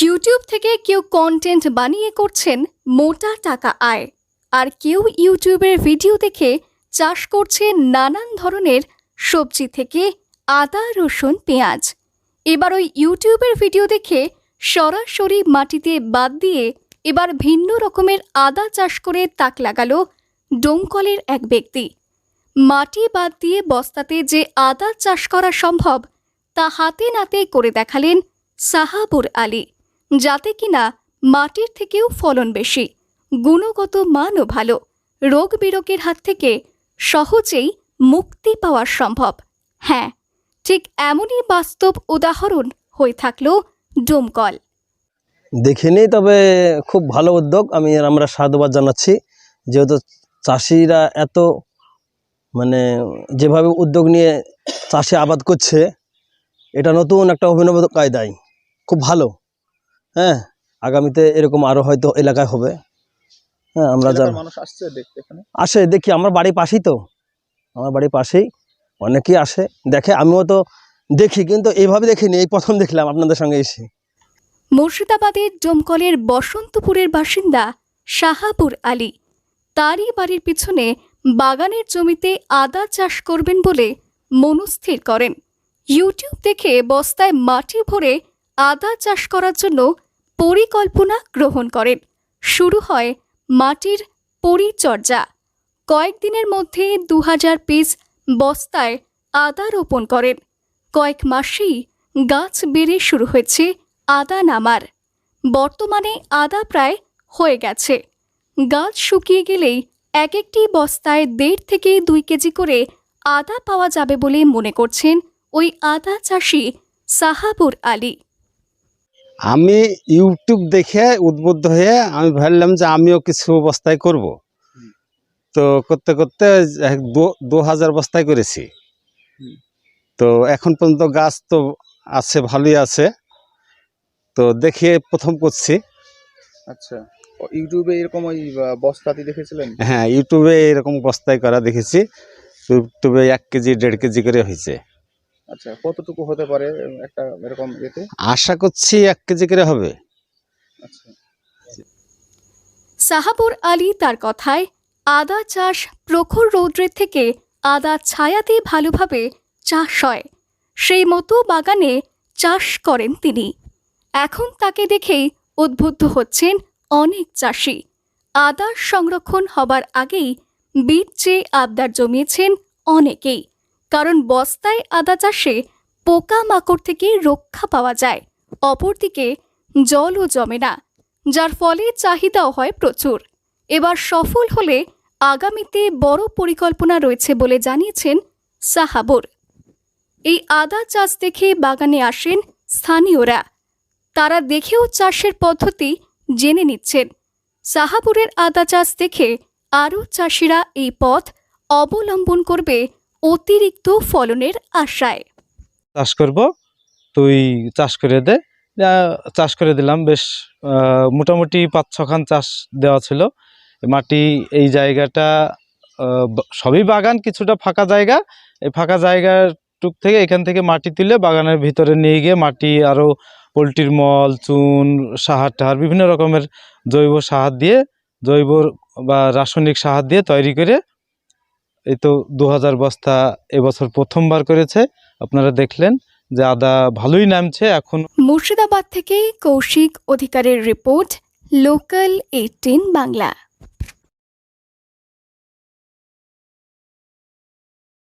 YouTube থেকে কেউ content বানিয়ে করছেন মোটা টাকা আয়, আর কেউ ইউটিউবের ভিডিও দেখে চাষ করছে নানান ধরনের সবজি থেকে আদা, রসুন, পেঁয়াজ। এবার ওই ইউটিউবের ভিডিও দেখে সরাসরি মাটিতে বাদ দিয়ে এবার ভিন্ন রকমের আদা চাষ করে তাক লাগালো ডোমকলের এক ব্যক্তি। মাটি বাদ দিয়ে বস্তাতে যে আদা চাষ করা সম্ভব তা হাতে নাতে করে দেখালেন সাহাবুর আলী, যাতে কিনা মাটির থেকেও ফলন বেশি, গুণগত মানও ভালো, রোগ বিরোগের হাত থেকে সহজেই মুক্তি পাওয়া সম্ভব। হ্যাঁ, ঠিক এমনই বাস্তব উদাহরণ হয়ে থাকলো ডোমকল। দেখিনি, তবে খুব ভালো উদ্যোগ। আমরা সাধুবাদ জানাচ্ছি, যেহেতু চাষিরা এত যেভাবে উদ্যোগ নিয়ে চাষে আবাদ করছে, এটা নতুন একটা অভিনব কায়দায় খুব ভালো। হ্যাঁ, আগামীতে এরকম আরো হয়তো এলাকায় হবে। হ্যাঁ, আমরা মানুষ আসছে দেখতে, এখানে আসে দেখি, আমার বাড়ির পাশেই তো, আমার বাড়ির পাশেই অনেকেই আসে দেখে। আমিও তো দেখি, কিন্তু এইভাবে দেখিনি, এই প্রথম দেখলাম আপনাদের সঙ্গে এসে। মুর্শিদাবাদের ডোমকলের বসন্তপুরের বাসিন্দা সাহাবুর আলী তারই বাড়ির পিছনে বাগানের জমিতে আদা চাষ করবেন বলে মনস্থির করেন। ইউটিউব দেখে বস্তায় মাটি ভরে আদা চাষ করার জন্য পরিকল্পনা গ্রহণ করেন। শুরু হয় মাটির পরিচর্যা। কয়েকদিনের মধ্যে 2000 পিস বস্তায় আদা রোপণ করেন। কয়েক মাসেই গাছ বেড়ে শুরু হয়েছে আদা নামার। বর্তমানে আদা প্রায় হয়ে গেছে। গাছ শুকিয়ে গেলেই এক একটি বস্তায় 1.5 থেকে 2 কেজি করে আদা পাওয়া যাবে বলে মনে করছেন ওই আদা চাষি সাহাবুর আলী। আমি ইউটিউব দেখে উদ্বুদ্ধ হয়ে আমি ভাবলাম যে আমিও কিছু বস্তায় করব। তো করতে করতে 2000 বস্তায় করেছি। তো এখন পর্যন্ত গাছ তো আছে, ভালোই আছে। তো দেখে প্রথম করছি। আচ্ছা, ইউটিউবে এরকম ওই বস্তাতে দেখেছিলেন? হ্যাঁ, ইউটিউবে এরকম বস্তায় করা দেখেছি। ইউটিউবে 1 কেজি 1.5 কেজি করে হয়েছে। আচ্ছা, কতটুকু হতে পারে একটা এরকম এতে? আশা করছি 1 কেজি করে হবে। আচ্ছা, সাহাবুর আলী তার কথায় আদা চাষ প্রখর রৌদ্রের থেকে আদা ছায়াতে ভালোভাবে চাষ হয়, সেই মতো বাগানে চাষ করেন তিনি। এখন তাকে দেখেই উদ্বুদ্ধ হচ্ছেন অনেক চাষি। আদার সংরক্ষণ হবার আগেই বীজ চেয়ে আবদার জমিয়েছেন অনেকেই, কারণ বস্তায় আদা চাষে পোকামাকড় থেকে রক্ষা পাওয়া যায়। অপরদিকে জলও জমে না, যার ফলে চাহিদাও হয় প্রচুর। এবার সফল হলে আগামীতে বড় পরিকল্পনা রয়েছে বলে জানিয়েছেন সাহাবুর। এই আদা চাষ দেখে বাগানে আসেন স্থানীয়রা। তারা দেখেও চাষের পদ্ধতি জেনে নিচ্ছেন। সাহাবুরের আদা চাষ দেখে আরও চাষিরা এই পথ অবলম্বন করবে অতিরিক্ত ফলনের আশায়। চাষ করব, তুই চাষ করে দে। চাষ করে দিলাম। বেশ মোটামুটি 5-6 খান চাষ দেওয়া ছিল। মাটি, এই জায়গাটা সবই বাগান, কিছুটা ফাঁকা জায়গা। এই ফাঁকা জায়গার টুক থেকে এখান থেকে মাটি তুলে বাগানের ভিতরে নিয়ে গিয়ে মাটি আরও পোলট্রির মল, চুন, সাহার টাহার, বিভিন্ন রকমের জৈব সার দিয়ে, জৈব বা রাসায়নিক সার দিয়ে তৈরি করে এই তো 2000 বস্তা এবছর প্রথমবার করেছে। আপনারা দেখলেন যে আদা ভালোই নামছে। এখন মুর্শিদাবাদ থেকে কৌশিক অধিকারের রিপোর্ট, লোকাল 18 বাংলা।